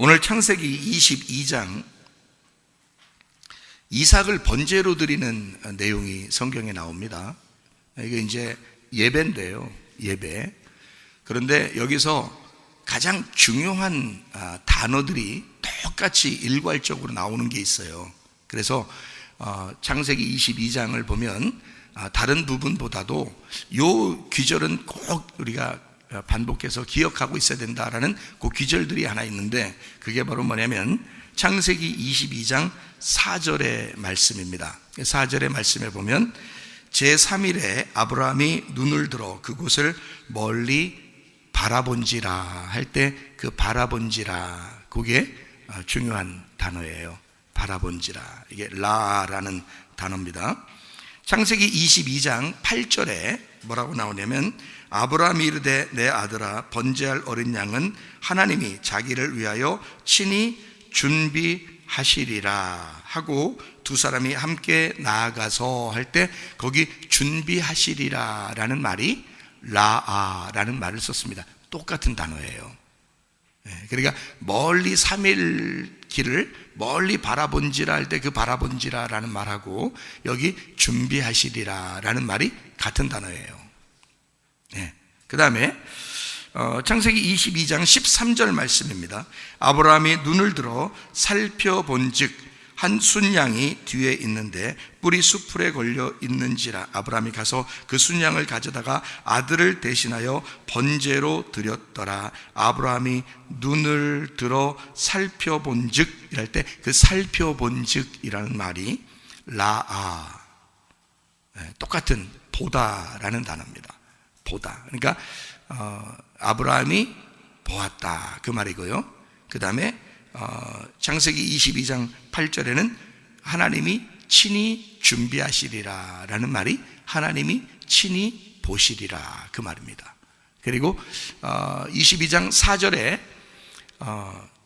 오늘 창세기 22장 이삭을 번제로 드리는 내용이 성경에 나옵니다. 이게 이제 예배인데요. 예배. 그런데 여기서 가장 중요한 단어들이 똑같이 일괄적으로 나오는 게 있어요. 그래서 창세기 22장을 보면 다른 부분보다도 이 귀절은 꼭 우리가 반복해서 기억하고 있어야 된다라는 그 귀절들이 하나 있는데, 그게 바로 뭐냐면 창세기 22장 4절의 말씀입니다. 4절의 말씀에 보면 제3일에 아브라함이 눈을 들어 그곳을 멀리 바라본지라 할 때 그 바라본지라, 그게 중요한 단어예요. 바라본지라, 이게 라라는 단어입니다. 창세기 22장 8절에 뭐라고 나오냐면 아브라함이 이르되 내 아들아 번제할 어린 양은 하나님이 자기를 위하여 친히 준비하시리라 하고 두 사람이 함께 나아가서 할 때 거기 준비하시리라 라는 말이 라아라는 말을 썼습니다. 똑같은 단어예요. 그러니까 멀리 3일 길을 멀리 바라본지라 할 때 그 바라본지라 라는 말하고 여기 준비하시리라 라는 말이 같은 단어예요. 그 다음에 창세기 22장 13절 말씀입니다. 아브라함이 눈을 들어 살펴본 즉 한 순양이 뒤에 있는데 뿔이 수풀에 걸려 있는지라 아브라함이 가서 그 순양을 가져다가 아들을 대신하여 번제로 드렸더라. 아브라함이 눈을 들어 살펴본 즉 이랄 때 그 살펴본 즉 이라는 말이 라아, 똑같은 보다라는 단어입니다. 보다. 그러니까 아브라함이 보았다 그 말이고요. 그 다음에 창세기 22장 8절에는 하나님이 친히 준비하시리라 라는 말이 하나님이 친히 보시리라 그 말입니다. 그리고 22장 4절에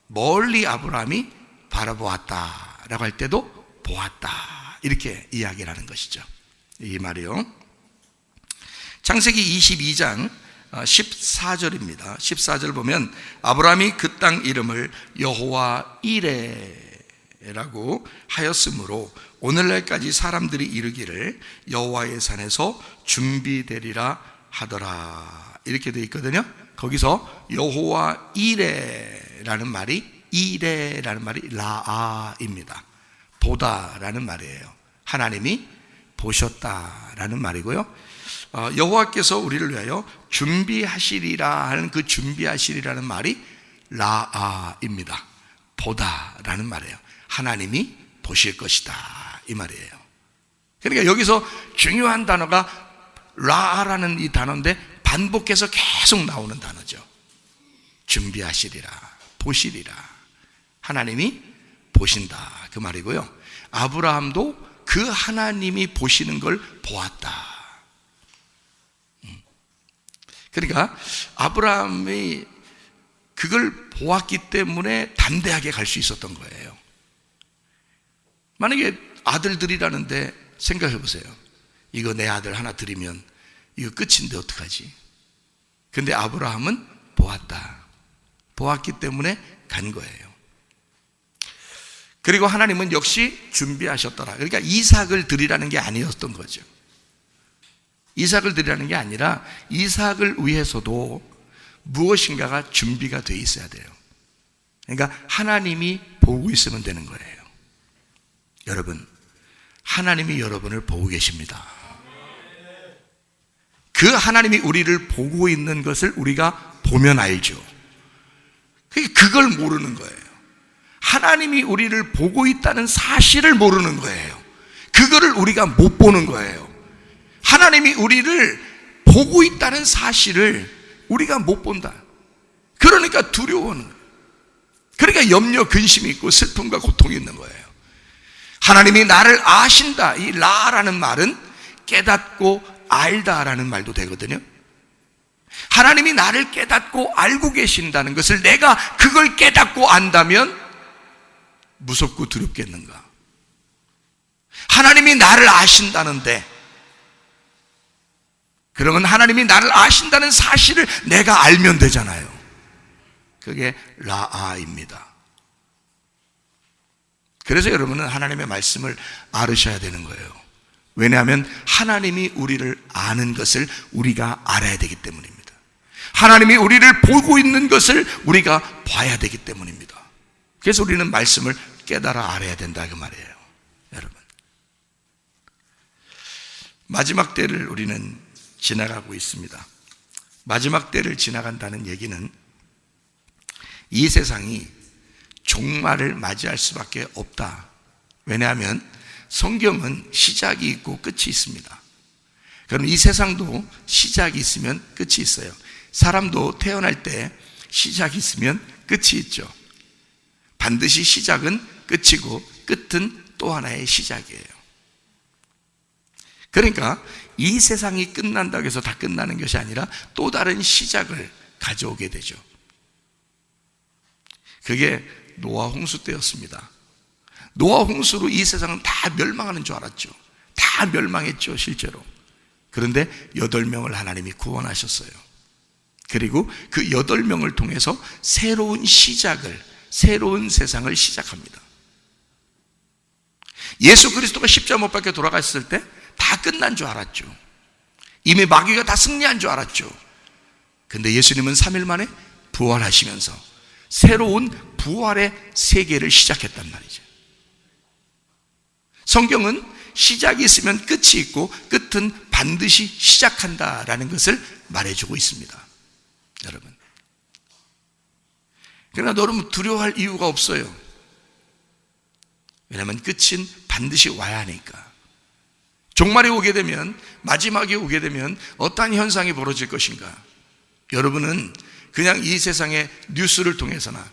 멀리 아브라함이 바라보았다 라고 할 때도 보았다 이렇게 이야기를 하는 것이죠. 이 말이요. 창세기 22장 14절입니다. 14절 보면 아브라함이 그 땅 이름을 여호와 이레라고 하였으므로 오늘날까지 사람들이 이르기를 여호와의 산에서 준비되리라 하더라 이렇게 되어 있거든요. 거기서 여호와 이레라는 말이 라아입니다. 보다라는 말이에요. 하나님이 보셨다라는 말이고요. 여호와께서 우리를 위하여 준비하시리라 하는 그 준비하시리라는 말이 라아입니다. 보다라는 말이에요. 하나님이 보실 것이다 이 말이에요. 그러니까 여기서 중요한 단어가 라아라는 이 단어인데 반복해서 계속 나오는 단어죠. 준비하시리라, 보시리라, 하나님이 보신다 그 말이고요. 아브라함도 그 하나님이 보시는 걸 보았다. 그러니까 아브라함이 그걸 보았기 때문에 담대하게 갈 수 있었던 거예요. 만약에 아들들이라는데 생각해 보세요. 이거 내 아들 하나 드리면 이거 끝인데 어떡하지? 근데 아브라함은 보았다. 보았기 때문에 간 거예요. 그리고 하나님은 역시 준비하셨더라. 그러니까 이삭을 드리라는 게 아니었던 거죠. 이삭을 드리라는 게 아니라 이삭을 위해서도 무엇인가가 준비가 돼 있어야 돼요. 그러니까 하나님이 보고 있으면 되는 거예요. 여러분, 하나님이 여러분을 보고 계십니다. 그 하나님이 우리를 보고 있는 것을 우리가 보면 알죠. 그걸 모르는 거예요. 하나님이 우리를 보고 있다는 사실을 모르는 거예요. 그거를 우리가 못 보는 거예요. 하나님이 우리를 보고 있다는 사실을 우리가 못 본다. 그러니까 두려워하는 거예요. 그러니까 염려, 근심이 있고 슬픔과 고통이 있는 거예요. 하나님이 나를 아신다. 이 라라는 말은 깨닫고 알다라는 말도 되거든요. 하나님이 나를 깨닫고 알고 계신다는 것을 내가 그걸 깨닫고 안다면 무섭고 두렵겠는가? 하나님이 나를 아신다는데 그러면 하나님이 나를 아신다는 사실을 내가 알면 되잖아요. 그게 라아입니다. 그래서 여러분은 하나님의 말씀을 알으셔야 되는 거예요. 왜냐하면 하나님이 우리를 아는 것을 우리가 알아야 되기 때문입니다. 하나님이 우리를 보고 있는 것을 우리가 봐야 되기 때문입니다. 그래서 우리는 말씀을 깨달아 알아야 된다 그 말이에요. 여러분, 마지막 때를 우리는 지나가고 있습니다. 마지막 때를 지나간다는 얘기는 이 세상이 종말을 맞이할 수밖에 없다. 왜냐하면 성경은 시작이 있고 끝이 있습니다. 그럼 이 세상도 시작이 있으면 끝이 있어요. 사람도 태어날 때 시작이 있으면 끝이 있죠. 반드시 시작은 끝이고 끝은 또 하나의 시작이에요. 그러니까 이 세상이 끝난다고 해서 다 끝나는 것이 아니라 또 다른 시작을 가져오게 되죠. 그게 노아 홍수 때였습니다. 노아 홍수로 이 세상은 다 멸망하는 줄 알았죠. 다 멸망했죠, 실제로. 그런데 8명을 하나님이 구원하셨어요. 그리고 그 8명을 통해서 새로운 시작을, 새로운 세상을 시작합니다. 예수 그리스도가 십자가 못 박혀 돌아갔을 때 다 끝난 줄 알았죠. 이미 마귀가 다 승리한 줄 알았죠. 근데 예수님은 3일 만에 부활하시면서 새로운 부활의 세계를 시작했단 말이죠. 성경은 시작이 있으면 끝이 있고 끝은 반드시 시작한다라는 것을 말해주고 있습니다. 여러분, 그러나 여러분 두려워할 이유가 없어요. 왜냐하면 끝은 반드시 와야 하니까. 종말이 오게 되면, 마지막이 오게 되면 어떠한 현상이 벌어질 것인가? 여러분은 그냥 이 세상의 뉴스를 통해서나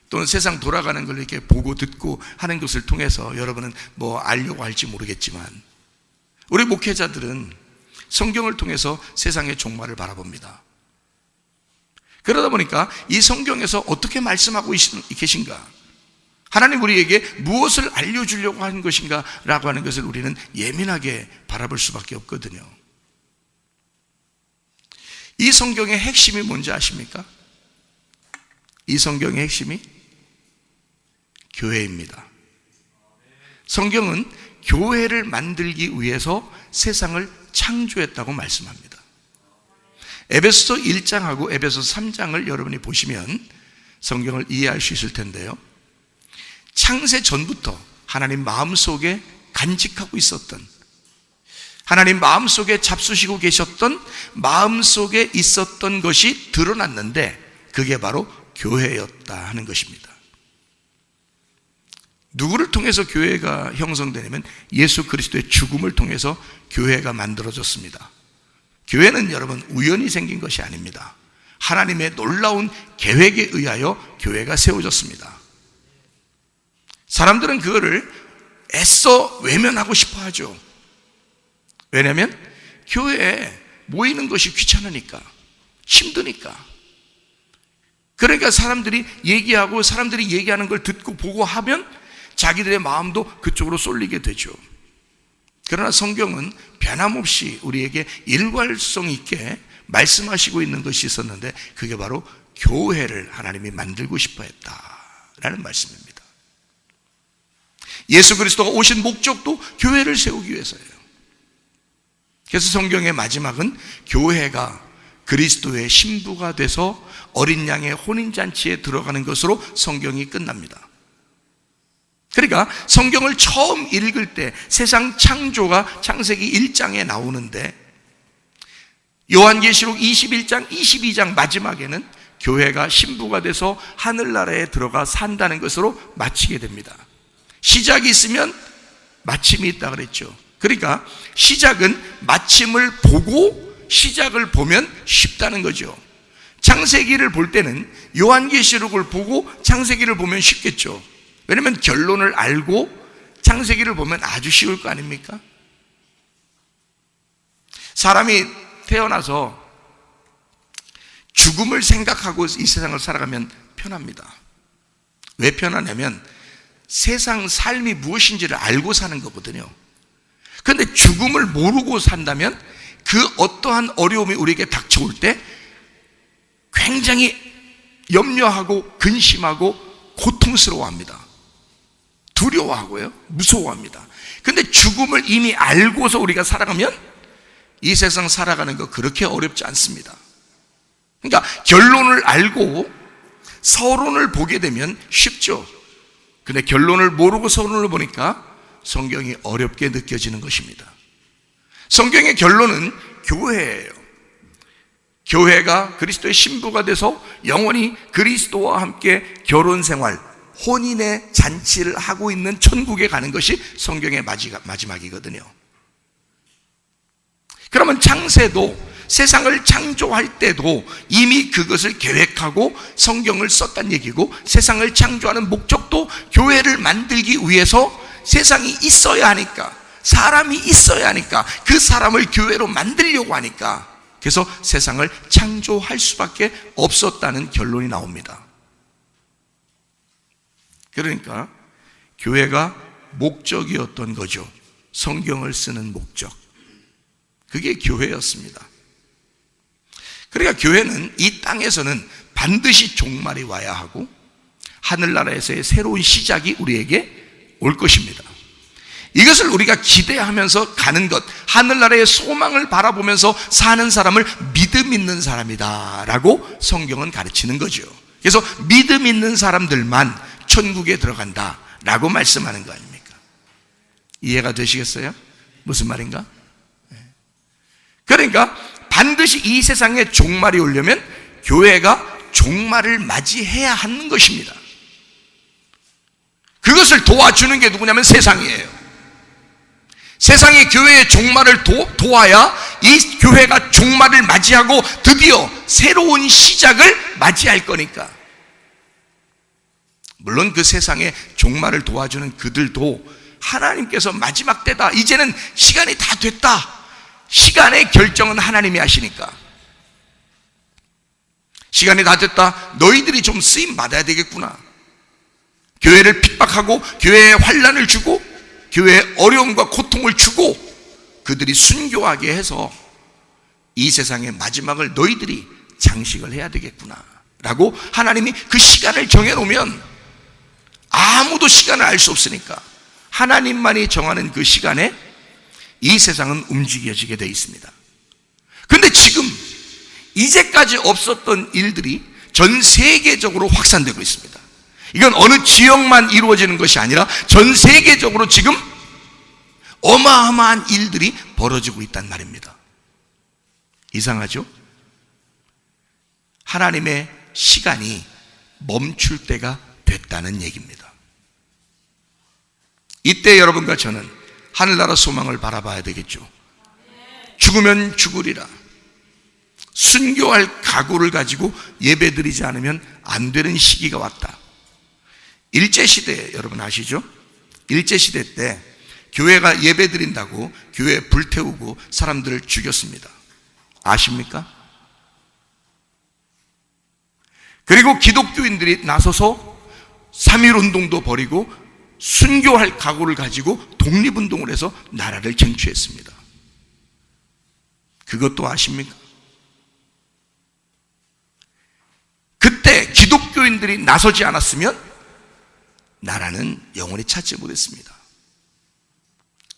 또는 세상 돌아가는 걸 이렇게 보고 듣고 하는 것을 통해서 여러분은 뭐 알려고 할지 모르겠지만, 우리 목회자들은 성경을 통해서 세상의 종말을 바라봅니다. 그러다 보니까 이 성경에서 어떻게 말씀하고 계신가? 하나님 우리에게 무엇을 알려주려고 하는 것인가? 라고 하는 것을 우리는 예민하게 바라볼 수밖에 없거든요. 이 성경의 핵심이 뭔지 아십니까? 이 성경의 핵심이 교회입니다. 성경은 교회를 만들기 위해서 세상을 창조했다고 말씀합니다. 에베소서 1장하고 에베소서 3장을 여러분이 보시면 성경을 이해할 수 있을 텐데요, 창세 전부터 하나님 마음속에 간직하고 있었던, 하나님 마음속에 잡수시고 계셨던, 마음속에 있었던 것이 드러났는데 그게 바로 교회였다 하는 것입니다. 누구를 통해서 교회가 형성되냐면 예수 그리스도의 죽음을 통해서 교회가 만들어졌습니다. 교회는 여러분 우연히 생긴 것이 아닙니다. 하나님의 놀라운 계획에 의하여 교회가 세워졌습니다. 사람들은 그거를 애써 외면하고 싶어 하죠. 왜냐하면 교회에 모이는 것이 귀찮으니까, 힘드니까. 그러니까 사람들이 얘기하고 사람들이 얘기하는 걸 듣고 보고 하면 자기들의 마음도 그쪽으로 쏠리게 되죠. 그러나 성경은 변함없이 우리에게 일관성 있게 말씀하시고 있는 것이 있었는데 그게 바로 교회를 하나님이 만들고 싶어 했다라는 말씀입니다. 예수 그리스도가 오신 목적도 교회를 세우기 위해서예요. 그래서 성경의 마지막은 교회가 그리스도의 신부가 돼서 어린 양의 혼인잔치에 들어가는 것으로 성경이 끝납니다. 그러니까 성경을 처음 읽을 때 세상 창조가 창세기 1장에 나오는데 요한계시록 21장, 22장 마지막에는 교회가 신부가 돼서 하늘나라에 들어가 산다는 것으로 마치게 됩니다. 시작이 있으면 마침이 있다 그랬죠. 그러니까 시작은 마침을 보고 시작을 보면 쉽다는 거죠. 창세기를 볼 때는 요한계시록을 보고 창세기를 보면 쉽겠죠. 왜냐하면 결론을 알고 창세기를 보면 아주 쉬울 거 아닙니까? 사람이 태어나서 죽음을 생각하고 이 세상을 살아가면 편합니다. 왜 편하냐면 세상 삶이 무엇인지를 알고 사는 거거든요. 그런데 죽음을 모르고 산다면 그 어떠한 어려움이 우리에게 닥쳐올 때 굉장히 염려하고 근심하고 고통스러워합니다. 두려워하고요, 무서워합니다. 근데 죽음을 이미 알고서 우리가 살아가면 이 세상 살아가는 거 그렇게 어렵지 않습니다. 그러니까 결론을 알고 서론을 보게 되면 쉽죠. 근데 결론을 모르고 서론을 보니까 성경이 어렵게 느껴지는 것입니다. 성경의 결론은 교회예요. 교회가 그리스도의 신부가 돼서 영원히 그리스도와 함께 결혼 생활, 혼인의 잔치를 하고 있는 천국에 가는 것이 성경의 마지막이거든요. 그러면 창세도, 세상을 창조할 때도 이미 그것을 계획하고 성경을 썼단 얘기고, 세상을 창조하는 목적도 교회를 만들기 위해서 세상이 있어야 하니까, 사람이 있어야 하니까, 그 사람을 교회로 만들려고 하니까, 그래서 세상을 창조할 수밖에 없었다는 결론이 나옵니다. 그러니까 교회가 목적이었던 거죠. 성경을 쓰는 목적, 그게 교회였습니다. 그러니까 교회는 이 땅에서는 반드시 종말이 와야 하고 하늘나라에서의 새로운 시작이 우리에게 올 것입니다. 이것을 우리가 기대하면서 가는 것, 하늘나라의 소망을 바라보면서 사는 사람을 믿음 있는 사람이다 라고 성경은 가르치는 거죠. 그래서 믿음 있는 사람들만 천국에 들어간다 라고 말씀하는 거 아닙니까? 이해가 되시겠어요? 무슨 말인가? 그러니까 반드시 이 세상에 종말이 오려면 교회가 종말을 맞이해야 하는 것입니다. 그것을 도와주는 게 누구냐면 세상이에요. 세상이 교회의 종말을 도와야 이 교회가 종말을 맞이하고 드디어 새로운 시작을 맞이할 거니까. 물론 그 세상의 종말을 도와주는 그들도 하나님께서 마지막 때다, 이제는 시간이 다 됐다, 시간의 결정은 하나님이 하시니까, 시간이 다 됐다, 너희들이 좀 쓰임 받아야 되겠구나, 교회를 핍박하고 교회에 환난을 주고 교회에 어려움과 고통을 주고 그들이 순교하게 해서 이 세상의 마지막을 너희들이 장식을 해야 되겠구나 라고 하나님이 그 시간을 정해놓으면 아무도 시간을 알 수 없으니까 하나님만이 정하는 그 시간에 이 세상은 움직여지게 되어 있습니다. 그런데 지금 이제까지 없었던 일들이 전 세계적으로 확산되고 있습니다. 이건 어느 지역만 이루어지는 것이 아니라 전 세계적으로 지금 어마어마한 일들이 벌어지고 있단 말입니다. 이상하죠? 하나님의 시간이 멈출 때가 됐다는 얘기입니다. 이때 여러분과 저는 하늘나라 소망을 바라봐야 되겠죠. 죽으면 죽으리라, 순교할 각오를 가지고 예배드리지 않으면 안 되는 시기가 왔다. 일제시대 여러분 아시죠? 일제시대 때 교회가 예배드린다고 교회 불태우고 사람들을 죽였습니다. 아십니까? 그리고 기독교인들이 나서서 3.1운동도 벌이고 순교할 각오를 가지고 독립운동을 해서 나라를 쟁취했습니다. 그것도 아십니까? 그때 기독교인들이 나서지 않았으면 나라는 영원히 찾지 못했습니다.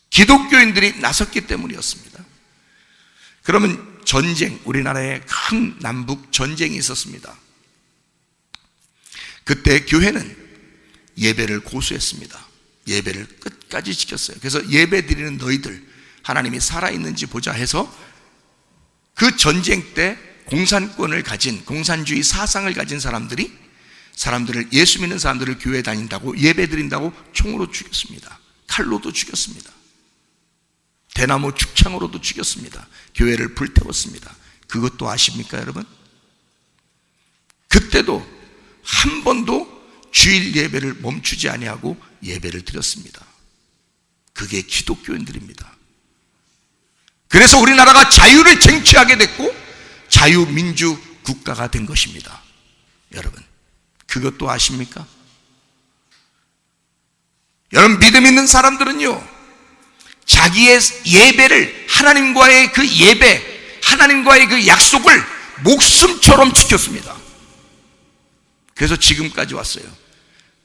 기독교인들이 나섰기 때문이었습니다. 그러면 전쟁, 우리나라에 큰 남북 전쟁이 있었습니다. 그때 교회는 예배를 고수했습니다. 예배를 끝까지 지켰어요. 그래서 예배 드리는 너희들 하나님이 살아있는지 보자 해서 그 전쟁 때 공산권을 가진, 공산주의 사상을 가진 사람들을, 예수 믿는 사람들을 교회 다닌다고, 예배 드린다고 총으로 죽였습니다. 칼로도 죽였습니다. 대나무 죽창으로도 죽였습니다. 교회를 불태웠습니다. 그것도 아십니까 여러분? 그때도 한 번도 주일 예배를 멈추지 아니하고 예배를 드렸습니다. 그게 기독교인들입니다. 그래서 우리나라가 자유를 쟁취하게 됐고 자유민주 국가가 된 것입니다. 여러분, 그것도 아십니까? 여러분, 믿음 있는 사람들은요, 자기의 예배를, 하나님과의 그 예배, 하나님과의 그 약속을 목숨처럼 지켰습니다. 그래서 지금까지 왔어요.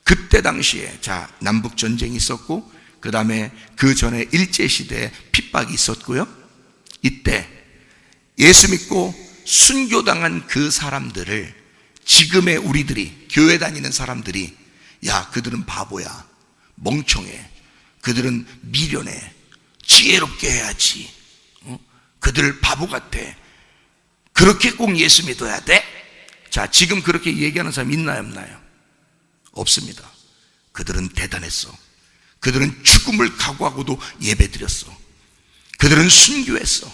그때 당시에 남북 전쟁이 있었고, 그 다음에 그 전에 일제시대에 핍박이 있었고요. 이때 예수 믿고 순교당한 그 사람들을 지금의 우리들이, 교회 다니는 사람들이, 야, 그들은 바보야, 멍청해, 그들은 미련해, 지혜롭게 해야지, 그들 바보 같아, 그렇게 꼭 예수 믿어야 돼? 지금 그렇게 얘기하는 사람 있나요, 없나요? 없습니다. 그들은 대단했어. 그들은 죽음을 각오하고도 예배드렸어. 그들은 순교했어.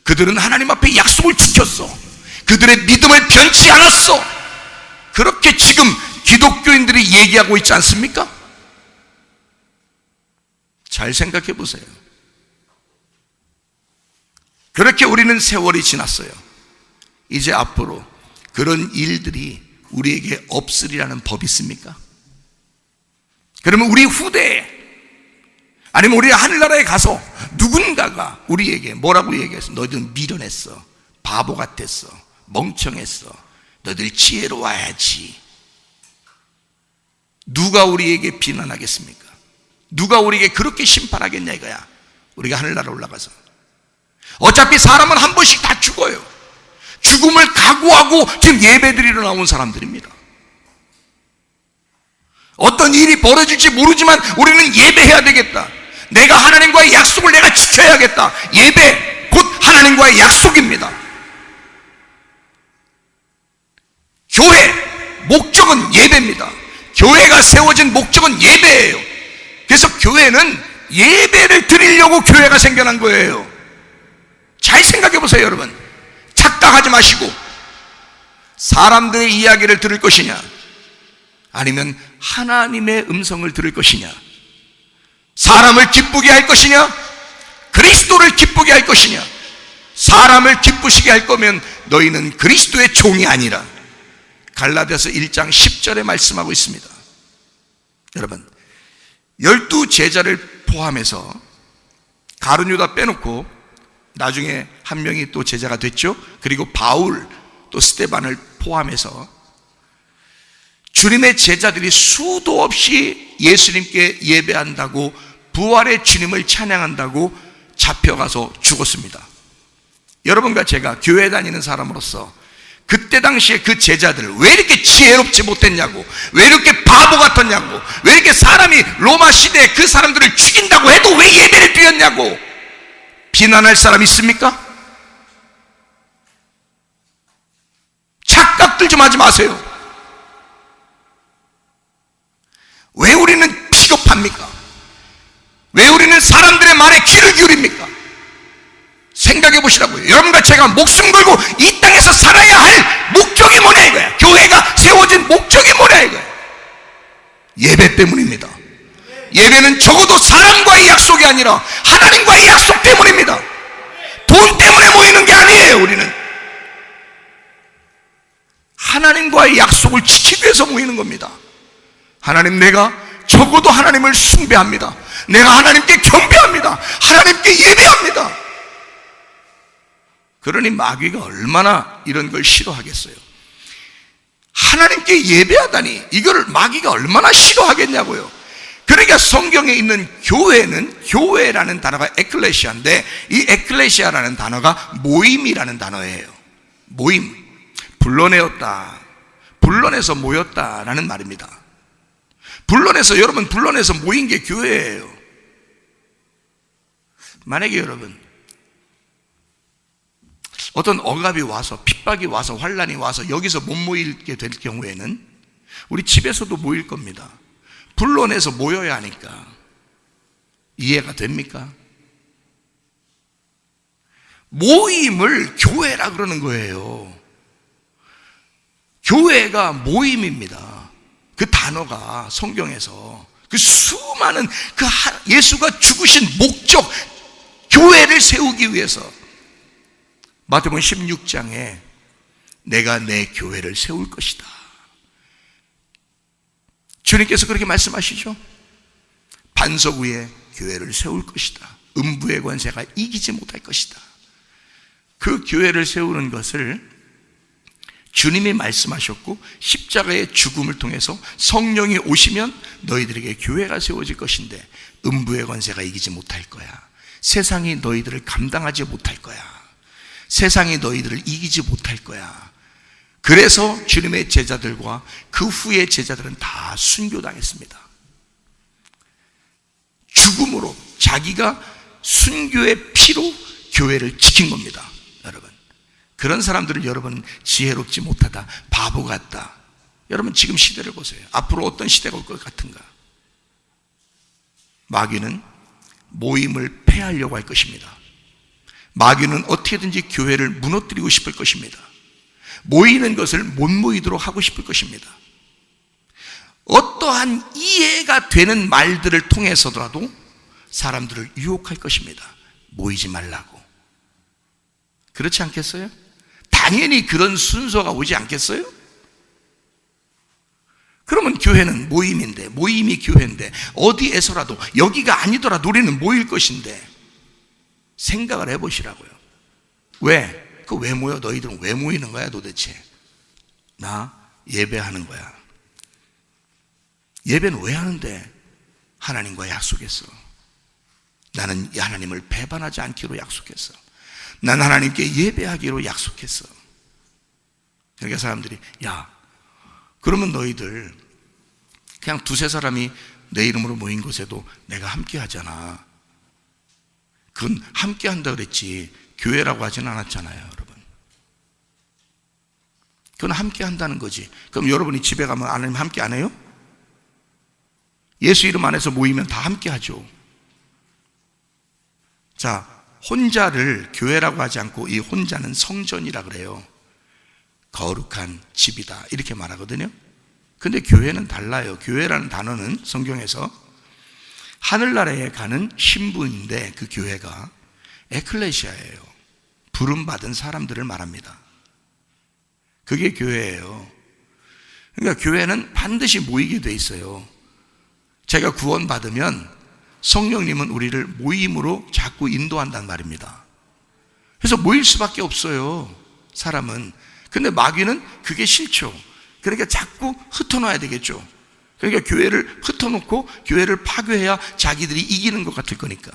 그들은 하나님 앞에 약속을 지켰어. 그들의 믿음을 변치 않았어. 그렇게 지금 기독교인들이 얘기하고 있지 않습니까? 잘 생각해 보세요. 그렇게 우리는 세월이 지났어요. 이제 앞으로 그런 일들이 우리에게 없으리라는 법이 있습니까? 그러면 우리 후대에, 아니면 우리 하늘나라에 가서 누군가가 우리에게 뭐라고 얘기했어? 너희들은 미련했어, 바보 같았어, 멍청했어, 너희들 지혜로워야지. 누가 우리에게 비난하겠습니까? 누가 우리에게 그렇게 심판하겠냐 이거야. 우리가 하늘나라 올라가서 어차피 사람은 한 번씩 다 죽어요. 죽음을 각오하고 지금 예배드리러 나온 사람들입니다. 어떤 일이 벌어질지 모르지만 우리는 예배해야 되겠다. 내가 하나님과의 약속을 내가 지켜야겠다. 예배 곧 하나님과의 약속입니다. 교회 목적은 예배입니다. 교회가 세워진 목적은 예배예요. 그래서 교회는 예배를 드리려고 교회가 생겨난 거예요. 잘 생각해 보세요, 여러분. 착각하지 마시고, 사람들의 이야기를 들을 것이냐, 아니면 하나님의 음성을 들을 것이냐, 사람을 기쁘게 할 것이냐, 그리스도를 기쁘게 할 것이냐. 사람을 기쁘시게 할 거면 너희는 그리스도의 종이 아니라, 갈라디아서 1장 10절에 말씀하고 있습니다. 여러분, 12제자를 포함해서 가룟 유다 빼놓고 나중에 한 명이 또 제자가 됐죠. 그리고 바울 또 스데반을 포함해서 주님의 제자들이 수도 없이 예수님께 예배한다고, 부활의 주님을 찬양한다고 잡혀가서 죽었습니다. 여러분과 제가 교회 다니는 사람으로서 그때 당시에 그 제자들 왜 이렇게 지혜롭지 못했냐고, 왜 이렇게 바보 같았냐고, 왜 이렇게 사람이 로마 시대에 그 사람들을 죽인다고 해도 왜 예배를 드렸냐고 비난할 사람 있습니까? 착각들 좀 하지 마세요. 왜 우리는 비겁합니까? 왜 우리는 사람들의 말에 귀를 기울입니까? 생각해 보시라고요. 여러분과 제가 목숨 걸고 이 땅에서 살아야 할 목적이 뭐냐 이거야. 교회가 세워진 목적이 뭐냐 이거야. 예배 때문입니다. 예배는 적어도 사람과의 약속이 아니라 하나님과의 약속 때문입니다. 돈 때문에 모이는 게 아니에요. 우리는 하나님과의 약속을 지키기 위해서 모이는 겁니다. 하나님, 내가 적어도 하나님을 숭배합니다. 내가 하나님께 경배합니다. 하나님께 예배합니다. 그러니 마귀가 얼마나 이런 걸 싫어하겠어요. 하나님께 예배하다니 이거를 마귀가 얼마나 싫어하겠냐고요. 그러니까 성경에 있는 교회는, 교회라는 단어가 에클레시아인데, 이 에클레시아라는 단어가 모임이라는 단어예요. 모임, 불러내었다, 불러내서 모였다라는 말입니다. 불러내서, 여러분 불러내서 모인 게 교회예요. 만약에 여러분 어떤 억압이 와서, 핍박이 와서, 환란이 와서 여기서 못 모이게 될 경우에는 우리 집에서도 모일 겁니다. 불러내서 모여야 하니까. 이해가 됩니까? 모임을 교회라 그러는 거예요. 교회가 모임입니다. 그 단어가 성경에서 그 수많은 그 예수가 죽으신 목적, 교회를 세우기 위해서 마태복음 16장에 내가 내 교회를 세울 것이다. 주님께서 그렇게 말씀하시죠. 반석 위에 교회를 세울 것이다. 음부의 권세가 이기지 못할 것이다. 그 교회를 세우는 것을 주님이 말씀하셨고 십자가의 죽음을 통해서 성령이 오시면 너희들에게 교회가 세워질 것인데 음부의 권세가 이기지 못할 거야. 세상이 너희들을 감당하지 못할 거야. 세상이 너희들을 이기지 못할 거야. 그래서 주님의 제자들과 그 후의 제자들은 다 순교당했습니다. 죽음으로, 자기가 순교의 피로 교회를 지킨 겁니다. 여러분, 그런 사람들을 여러분은 지혜롭지 못하다, 바보 같다. 여러분 지금 시대를 보세요. 앞으로 어떤 시대가 올 것 같은가? 마귀는 모임을 폐하려고 할 것입니다. 마귀는 어떻게든지 교회를 무너뜨리고 싶을 것입니다. 모이는 것을 못 모이도록 하고 싶을 것입니다. 어떠한 이해가 되는 말들을 통해서라도 사람들을 유혹할 것입니다. 모이지 말라고. 그렇지 않겠어요? 당연히 그런 순서가 오지 않겠어요? 그러면 교회는 모임인데, 모임이 교회인데, 어디에서라도 여기가 아니더라도 우리는 모일 것인데 생각을 해보시라고요. 왜? 왜 모여? 너희들은 왜 모이는 거야 도대체? 나 예배하는 거야. 예배는 왜 하는데? 하나님과 약속했어. 나는 하나님을 배반하지 않기로 약속했어. 난 하나님께 예배하기로 약속했어. 그러니까 사람들이, 야, 그러면 너희들 그냥 두세 사람이 내 이름으로 모인 곳에도 내가 함께 하잖아. 그건 함께 한다 그랬지 교회라고 하진 않았잖아요. 여러분, 그건 함께 한다는 거지. 그럼 여러분이 집에 가면 하나님 함께 안 해요? 예수 이름 안에서 모이면 다 함께 하죠. 자, 혼자를 교회라고 하지 않고 이 혼자는 성전이라 그래요. 거룩한 집이다 이렇게 말하거든요. 근데 교회는 달라요. 교회라는 단어는 성경에서 하늘나라에 가는 신분인데 그 교회가 에클레시아예요. 부름받은 사람들을 말합니다. 그게 교회예요. 그러니까 교회는 반드시 모이게 돼 있어요. 제가 구원받으면 성령님은 우리를 모임으로 자꾸 인도한단 말입니다. 그래서 모일 수밖에 없어요, 사람은. 근데 마귀는 그게 싫죠. 그러니까 자꾸 흩어놔야 되겠죠. 그러니까 교회를 흩어놓고 교회를 파괴해야 자기들이 이기는 것 같을 거니까.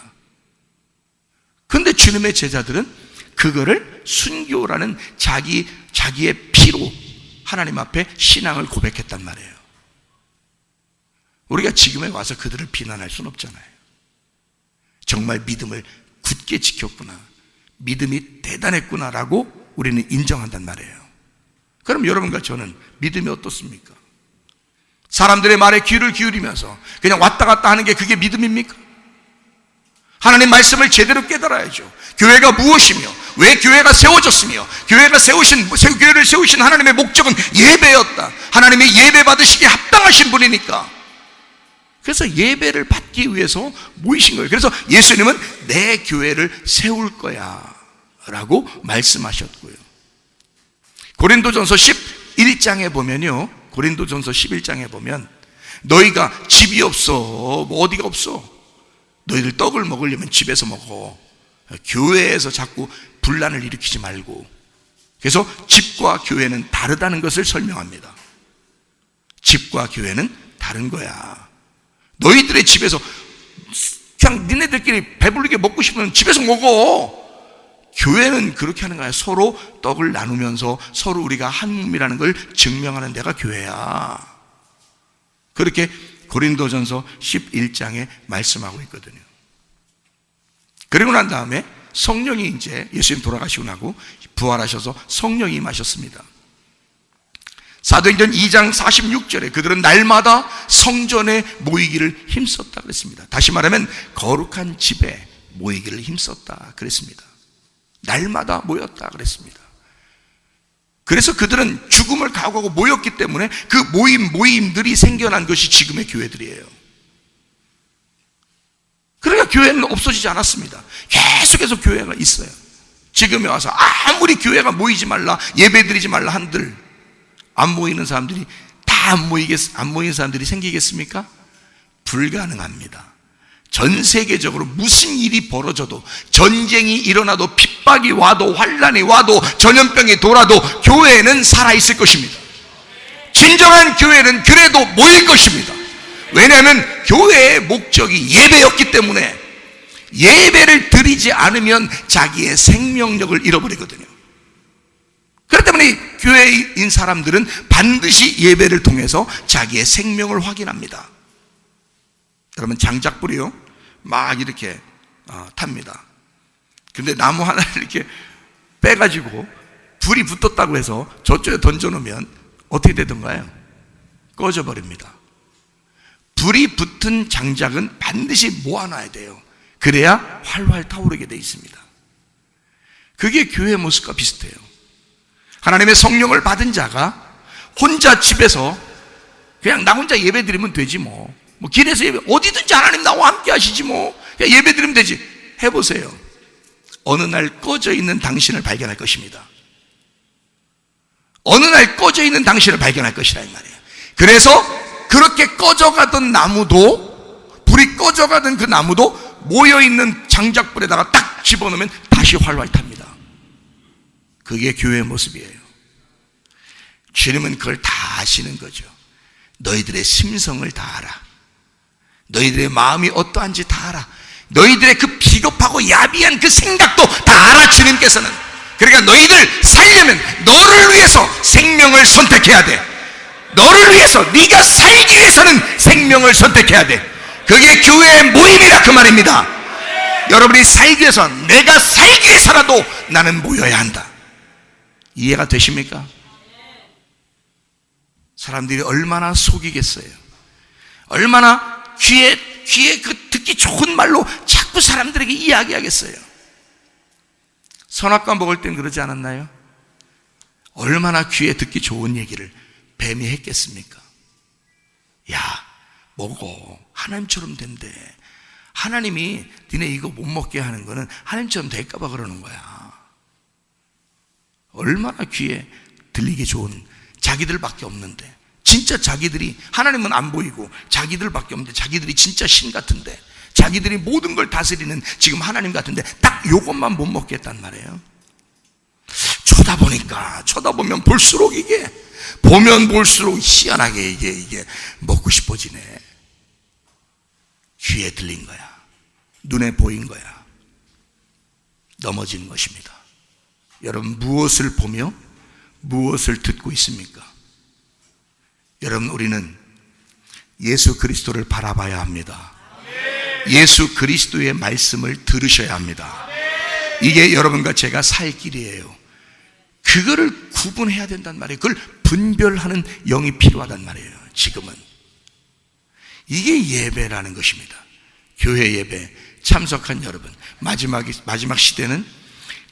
근데 주님의 제자들은 그거를 순교라는 자기의 피로 하나님 앞에 신앙을 고백했단 말이에요. 우리가 지금에 와서 그들을 비난할 수는 없잖아요. 정말 믿음을 굳게 지켰구나, 믿음이 대단했구나라고 우리는 인정한단 말이에요. 그럼 여러분과 저는 믿음이 어떻습니까? 사람들의 말에 귀를 기울이면서 그냥 왔다 갔다 하는 게 그게 믿음입니까? 하나님 말씀을 제대로 깨달아야죠. 교회가 무엇이며 왜 교회가 세워졌으며 교회를 세우신 하나님의 목적은 예배였다. 하나님의 예배 받으시기에 합당하신 분이니까. 그래서 예배를 받기 위해서 모이신 거예요. 그래서 예수님은 내 교회를 세울 거야 라고 말씀하셨고요. 고린도전서 11장에 보면요, 고린도전서 11장에 보면 너희가 집이 없어, 뭐 어디가 없어, 너희들 떡을 먹으려면 집에서 먹어. 교회에서 자꾸 분란을 일으키지 말고. 그래서 집과 교회는 다르다는 것을 설명합니다. 집과 교회는 다른 거야. 너희들의 집에서 그냥 니네들끼리 배부르게 먹고 싶으면 집에서 먹어. 교회는 그렇게 하는 거야. 서로 떡을 나누면서 서로 우리가 한 몸이라는 걸 증명하는 데가 교회야. 그렇게 고린도전서 11장에 말씀하고 있거든요. 그리고 난 다음에 성령이 이제 예수님 돌아가시고 나고 부활하셔서 성령이 임하셨습니다. 사도행전 2장 46절에 그들은 날마다 성전에 모이기를 힘썼다 그랬습니다. 다시 말하면 거룩한 집에 모이기를 힘썼다 그랬습니다. 날마다 모였다 그랬습니다. 그래서 그들은 죽음을 각오하고 모였기 때문에 그 모임들이 생겨난 것이 지금의 교회들이에요. 그러니까 교회는 없어지지 않았습니다. 계속해서 교회가 있어요. 지금에 와서 아무리 교회가 모이지 말라, 예배 드리지 말라 한들 안 모이는 사람들이 다 안 모이는 사람들이 생기겠습니까? 불가능합니다. 전 세계적으로 무슨 일이 벌어져도, 전쟁이 일어나도, 핍박이 와도, 환란이 와도, 전염병이 돌아도 교회는 살아있을 것입니다. 진정한 교회는 그래도 모일 것입니다. 왜냐하면 교회의 목적이 예배였기 때문에, 예배를 드리지 않으면 자기의 생명력을 잃어버리거든요. 그렇기 때문에 교회인 사람들은 반드시 예배를 통해서 자기의 생명을 확인합니다. 여러분, 장작불이요 막 이렇게 탑니다. 근데 나무 하나를 이렇게 빼가지고 불이 붙었다고 해서 저쪽에 던져놓으면 어떻게 되던가요? 꺼져버립니다. 불이 붙은 장작은 반드시 모아놔야 돼요. 그래야 활활 타오르게 돼 있습니다. 그게 교회의 모습과 비슷해요. 하나님의 성령을 받은 자가 혼자 집에서 그냥 나 혼자 예배 드리면 되지 뭐 길에서 예배, 어디든지 하나님 나와 함께 하시지 뭐 그냥 예배 드리면 되지. 해보세요. 어느 날 꺼져 있는 당신을 발견할 것입니다. 어느 날 꺼져 있는 당신을 발견할 것이라 이 말이에요. 그래서 그렇게 꺼져가던 나무도, 불이 꺼져가던 그 나무도 모여있는 장작불에다가 딱 집어넣으면 다시 활활 탑니다. 그게 교회의 모습이에요. 주님은 그걸 다 아시는 거죠. 너희들의 심성을 다 알아. 너희들의 마음이 어떠한지 다 알아. 너희들의 그 비겁하고 야비한 그 생각도 다 알아, 주님께서는. 그러니까 너희들 살려면 너를 위해서 생명을 선택해야 돼. 너를 위해서, 네가 살기 위해서는 생명을 선택해야 돼. 그게 교회의 모임이라 그 말입니다. 여러분이 살기 위해서, 내가 살기 위해서라도 나는 모여야 한다. 이해가 되십니까? 사람들이 얼마나 속이겠어요. 얼마나 귀에 그 듣기 좋은 말로 자꾸 사람들에게 이야기하겠어요. 선악과 먹을 땐 그러지 않았나요? 얼마나 귀에 듣기 좋은 얘기를 뱀이 했겠습니까? 야, 먹어. 하나님처럼 된대. 하나님이 니네 이거 못 먹게 하는 거는 하나님처럼 될까봐 그러는 거야. 얼마나 귀에 들리기 좋은, 자기들밖에 없는데, 진짜 자기들이, 하나님은 안 보이고 자기들밖에 없는데, 자기들이 진짜 신 같은데, 자기들이 모든 걸 다스리는 지금 하나님 같은데 딱 요것만 못 먹겠단 말이에요. 쳐다보면 볼수록 이게, 보면 볼수록 희한하게 이게 먹고 싶어지네. 귀에 들린 거야. 눈에 보인 거야. 넘어진 것입니다. 여러분, 무엇을 보며 무엇을 듣고 있습니까? 여러분, 우리는 예수 그리스도를 바라봐야 합니다. 예수 그리스도의 말씀을 들으셔야 합니다. 이게 여러분과 제가 살 길이에요. 그거를 구분해야 된단 말이에요. 그걸 분별하는 영이 필요하단 말이에요. 지금은 이게 예배라는 것입니다. 교회 예배 참석한 여러분, 마지막 시대는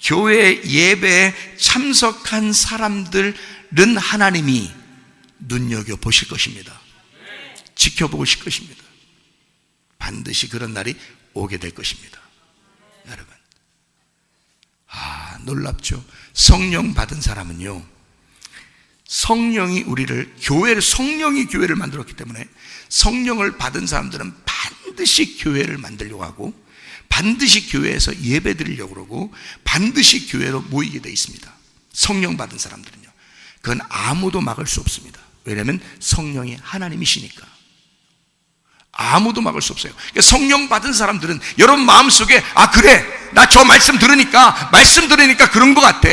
교회 예배에 참석한 사람들은 하나님이 눈여겨보실 것입니다. 지켜보실 것입니다. 반드시 그런 날이 오게 될 것입니다. 여러분, 놀랍죠? 성령 받은 사람은요, 성령이 성령이 교회를 만들었기 때문에 성령을 받은 사람들은 반드시 교회를 만들려고 하고, 반드시 교회에서 예배 드리려고 그러고, 반드시 교회로 모이게 되어 있습니다. 성령 받은 사람들은요, 그건 아무도 막을 수 없습니다. 왜냐하면 성령이 하나님이시니까. 아무도 막을 수 없어요. 그러니까 성령 받은 사람들은 여러분 마음속에, 그래, 나 저 말씀 들으니까 그런 것 같아.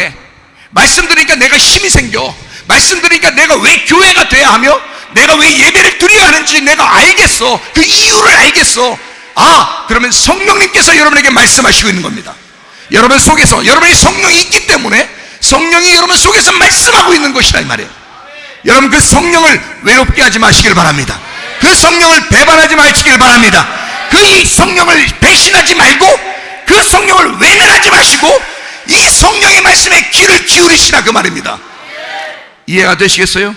말씀 들으니까 내가 힘이 생겨. 말씀 들으니까 내가 왜 교회가 돼야 하며, 내가 왜 예배를 드려야 하는지 내가 알겠어. 그 이유를 알겠어. 그러면 성령님께서 여러분에게 말씀하시고 있는 겁니다. 여러분 속에서, 여러분이 성령이 있기 때문에 성령이 여러분 속에서 말씀하고 있는 것이다 이 말이에요. 여러분, 그 성령을 외롭게 하지 마시길 바랍니다. 그 성령을 배반하지 마시길 바랍니다. 그 성령을 배신하지 말고, 그 성령을 외면하지 마시고, 이 성령의 말씀에 귀를 기울이시라 그 말입니다. 이해가 되시겠어요?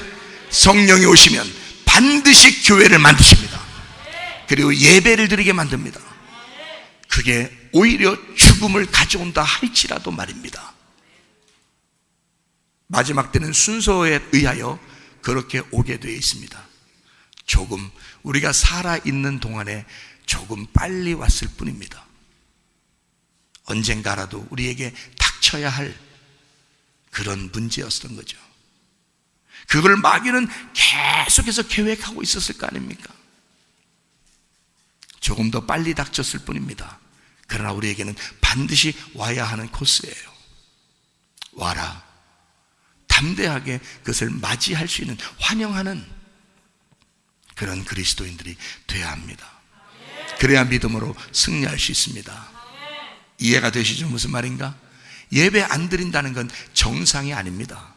성령이 오시면 반드시 교회를 만드십니다. 그리고 예배를 드리게 만듭니다. 그게 오히려 죽음을 가져온다 할지라도 말입니다. 마지막 때는 순서에 의하여 그렇게 오게 되어 있습니다. 조금 우리가 살아있는 동안에 조금 빨리 왔을 뿐입니다. 언젠가라도 우리에게 닥쳐야 할 그런 문제였던 거죠. 그걸 마귀는 계속해서 계획하고 있었을 거 아닙니까? 조금 더 빨리 닥쳤을 뿐입니다. 그러나 우리에게는 반드시 와야 하는 코스예요. 와라. 담대하게 그것을 맞이할 수 있는, 환영하는 그런 그리스도인들이 되어야 합니다. 그래야 믿음으로 승리할 수 있습니다. 이해가 되시죠? 무슨 말인가? 예배 안 드린다는 건 정상이 아닙니다.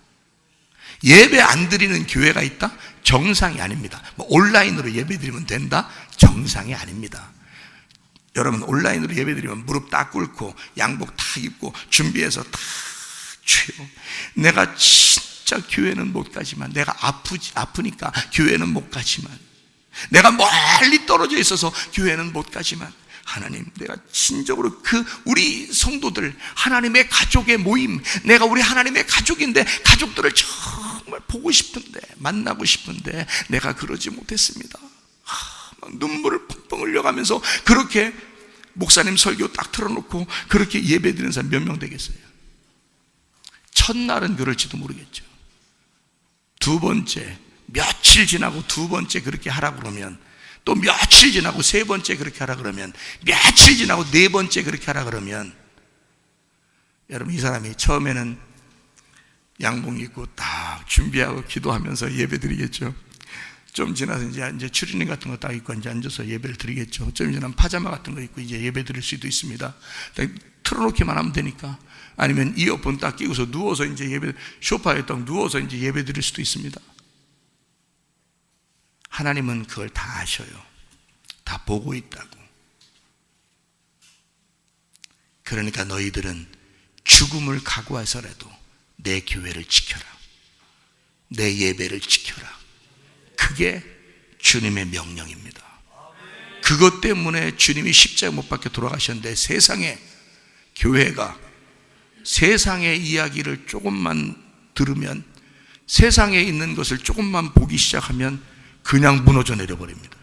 예배 안 드리는 교회가 있다? 정상이 아닙니다. 온라인으로 예배 드리면 된다? 정상이 아닙니다. 여러분, 온라인으로 예배 드리면 무릎 딱 꿇고 양복 다 입고 준비해서 다 주여, 내가 진짜 교회는 못 가지만, 내가 아프니까 교회는 못 가지만, 내가 멀리 떨어져 있어서 교회는 못 가지만, 하나님, 내가 진정으로 우리 성도들, 하나님의 가족의 모임, 내가 우리 하나님의 가족인데 가족들을 정말 보고 싶은데, 만나고 싶은데 내가 그러지 못했습니다. 막 눈물을 펑펑 흘려가면서 그렇게 목사님 설교 딱 틀어놓고 그렇게 예배드리는 사람 몇 명 되겠어요? 첫날은 그럴지도 모르겠죠. 두 번째, 며칠 지나고 두 번째 그렇게 하라 그러면, 또 며칠 지나고 세 번째 그렇게 하라 그러면, 며칠 지나고 네 번째 그렇게 하라 그러면, 여러분, 이 사람이 처음에는 양복 입고 딱 준비하고 기도하면서 예배 드리겠죠. 좀 지나서 이제 추리닝 같은 거 딱 입고 이제 앉아서 예배를 드리겠죠. 좀 지나면 파자마 같은 거 입고 이제 예배 드릴 수도 있습니다. 틀어놓기만 하면 되니까. 아니면 이어폰 딱 끼고서 누워서 이제 소파에 딱 누워서 이제 예배 드릴 수도 있습니다. 하나님은 그걸 다 아셔요. 다 보고 있다고. 그러니까 너희들은 죽음을 각오해서라도 내 교회를 지켜라. 내 예배를 지켜라. 그게 주님의 명령입니다. 그것 때문에 주님이 십자가 못 박혀 돌아가셨는데, 세상에 교회가 세상의 이야기를 조금만 들으면, 세상에 있는 것을 조금만 보기 시작하면 그냥 무너져 내려버립니다.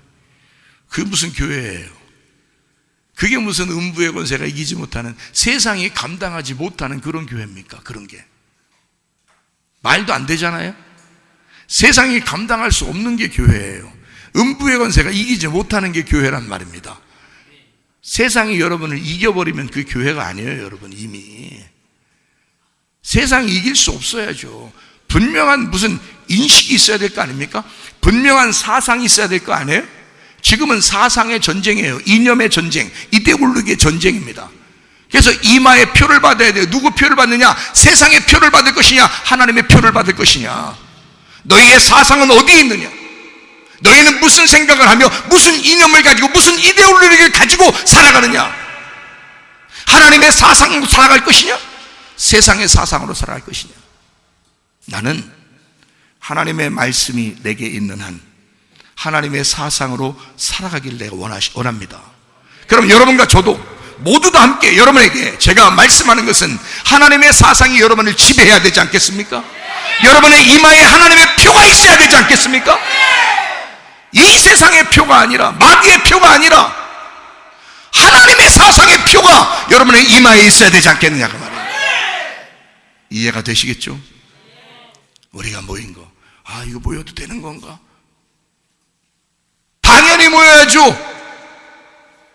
그게 무슨 교회예요? 그게 무슨 음부의 권세가 이기지 못하는, 세상이 감당하지 못하는 그런 교회입니까? 그런 게 말도 안 되잖아요. 세상이 감당할 수 없는 게 교회예요. 음부의 권세가 이기지 못하는 게 교회란 말입니다. 세상이 여러분을 이겨버리면 그게 교회가 아니에요. 여러분, 이미 세상이 이길 수 없어야죠. 분명한 무슨 인식이 있어야 될 거 아닙니까? 분명한 사상이 있어야 될 거 아니에요? 지금은 사상의 전쟁이에요. 이념의 전쟁, 이데올로기의 전쟁입니다. 그래서 이마에 표를 받아야 돼요. 누구 표를 받느냐? 세상의 표를 받을 것이냐? 하나님의 표를 받을 것이냐? 너희의 사상은 어디에 있느냐? 너희는 무슨 생각을 하며 무슨 이념을 가지고 무슨 이데올로기를 가지고 살아가느냐? 하나님의 사상으로 살아갈 것이냐? 세상의 사상으로 살아갈 것이냐? 나는 하나님의 말씀이 내게 있는 한 하나님의 사상으로 살아가길 내가 원합니다. 그럼 여러분과 저도 모두 다 함께 여러분에게 제가 말씀하는 것은 하나님의 사상이 여러분을 지배해야 되지 않겠습니까? 여러분의 이마에 하나님의 표가 있어야 되지 않겠습니까? 이 세상의 표가 아니라, 마귀의 표가 아니라 하나님의 사상의 표가 여러분의 이마에 있어야 되지 않겠느냐 그 말이에요. 이해가 되시겠죠? 우리가 모인 거, 이거 모여도 되는 건가? 당연히 모여야죠.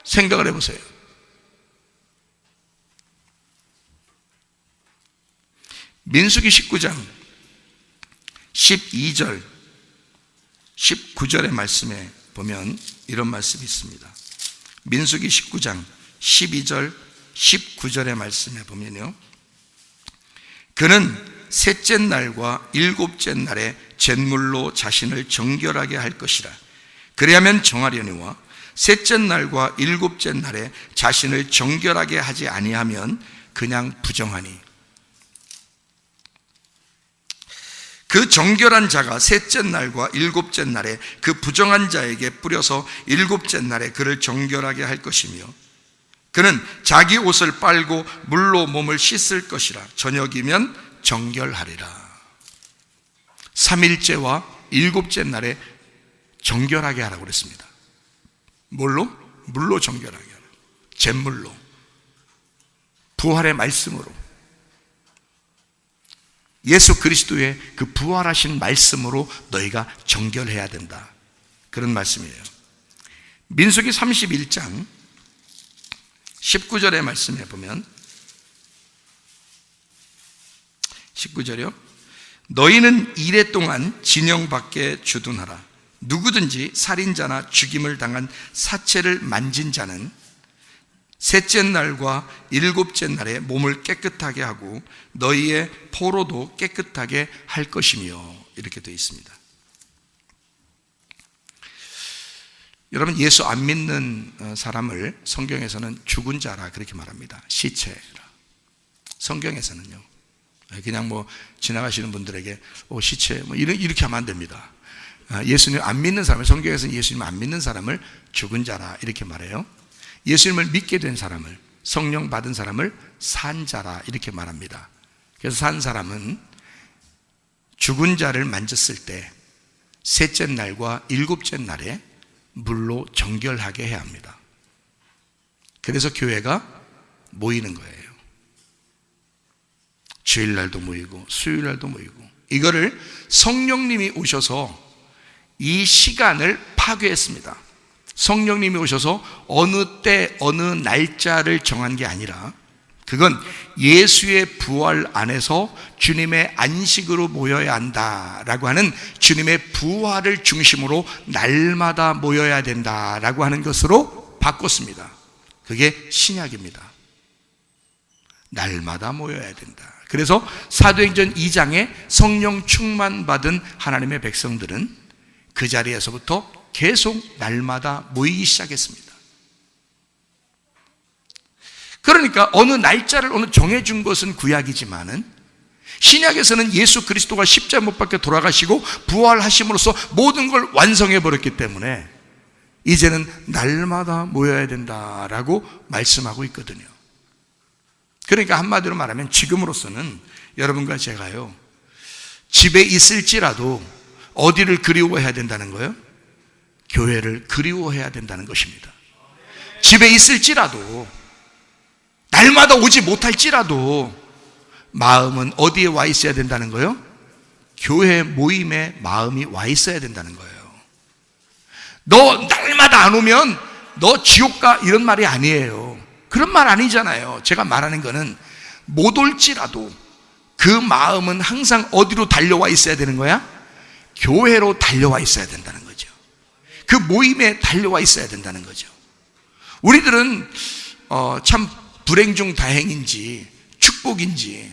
생각을 해보세요. 민수기 19장 12절 19절의 말씀에 보면 이런 말씀이 있습니다. 민수기 19장 12절 19절의 말씀에 보면요, 그는 셋째 날과 일곱째 날에 잿물로 자신을 정결하게 할 것이라. 그래야면 정하려니와 셋째 날과 일곱째 날에 자신을 정결하게 하지 아니하면 그냥 부정하니, 그 정결한 자가 셋째 날과 일곱째 날에 그 부정한 자에게 뿌려서 일곱째 날에 그를 정결하게 할 것이며, 그는 자기 옷을 빨고 물로 몸을 씻을 것이라. 저녁이면 정결하리라. 3일째와 일곱째 날에 정결하게 하라고 그랬습니다. 뭘로? 물로 정결하게 하라. 잿물로, 부활의 말씀으로, 예수 그리스도의 그 부활하신 말씀으로 너희가 정결해야 된다. 그런 말씀이에요. 민수기 31장 19절의 말씀에 보면 19절이요. 너희는 이레 동안 진영 밖에 주둔하라. 누구든지 살인자나 죽임을 당한 사체를 만진 자는 셋째 날과 일곱째 날에 몸을 깨끗하게 하고 너희의 포로도 깨끗하게 할 것이며, 이렇게 되어 있습니다. 여러분, 예수 안 믿는 사람을 성경에서는 죽은 자라 그렇게 말합니다. 시체라. 성경에서는요. 그냥 뭐 지나가시는 분들에게 시체 뭐 이렇게 하면 안 됩니다. 예수님 안 믿는 사람을, 성경에서는 예수님 안 믿는 사람을 죽은 자라 이렇게 말해요. 예수님을 믿게 된 사람을, 성령 받은 사람을 산 자라 이렇게 말합니다. 그래서 산 사람은 죽은 자를 만졌을 때 셋째 날과 일곱째 날에 물로 정결하게 해야 합니다. 그래서 교회가 모이는 거예요. 주일날도 모이고 수요일날도 모이고, 이거를 성령님이 오셔서 이 시간을 파괴했습니다. 성령님이 오셔서 어느 때 어느 날짜를 정한 게 아니라, 그건 예수의 부활 안에서 주님의 안식으로 모여야 한다라고 하는, 주님의 부활을 중심으로 날마다 모여야 된다라고 하는 것으로 바꿨습니다. 그게 신약입니다. 날마다 모여야 된다. 그래서 사도행전 2장에 성령 충만 받은 하나님의 백성들은 그 자리에서부터 계속 날마다 모이기 시작했습니다. 그러니까 어느 날짜를 오늘 정해준 것은 구약이지만은, 신약에서는 예수 그리스도가 십자가 못 박혀 돌아가시고 부활하심으로써 모든 걸 완성해 버렸기 때문에 이제는 날마다 모여야 된다라고 말씀하고 있거든요. 그러니까 한마디로 말하면 지금으로서는 여러분과 제가요, 집에 있을지라도 어디를 그리워해야 된다는 거예요? 교회를 그리워해야 된다는 것입니다. 집에 있을지라도, 날마다 오지 못할지라도 마음은 어디에 와 있어야 된다는 거예요? 교회 모임에 마음이 와 있어야 된다는 거예요. 너 날마다 안 오면 너 지옥 가, 이런 말이 아니에요. 그런 말 아니잖아요. 제가 말하는 거는 못 올지라도 그 마음은 항상 어디로 달려와 있어야 되는 거야? 교회로 달려와 있어야 된다는 거죠. 그 모임에 달려와 있어야 된다는 거죠. 우리들은 참 불행 중 다행인지 축복인지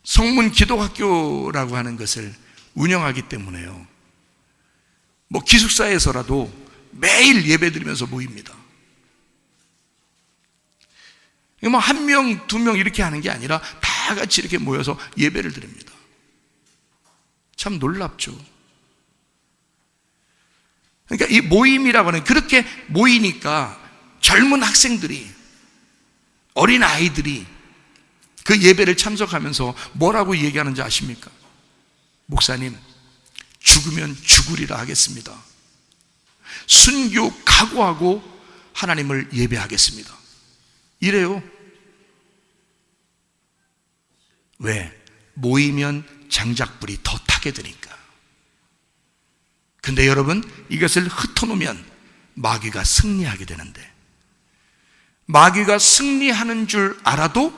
성문 기독학교라고 하는 것을 운영하기 때문에요, 뭐 기숙사에서라도 매일 예배 드리면서 모입니다. 뭐 한 명, 두 명 이렇게 하는 게 아니라 다 같이 이렇게 모여서 예배를 드립니다. 참 놀랍죠. 그러니까 이 모임이라고 하는, 그렇게 모이니까 젊은 학생들이, 어린 아이들이 그 예배를 참석하면서 뭐라고 얘기하는지 아십니까? 목사님, 죽으면 죽으리라 하겠습니다. 순교 각오하고 하나님을 예배하겠습니다. 이래요. 왜? 모이면 장작불이 더 타게 되니까. 근데 여러분, 이것을 흩어놓으면 마귀가 승리하게 되는데, 마귀가 승리하는 줄 알아도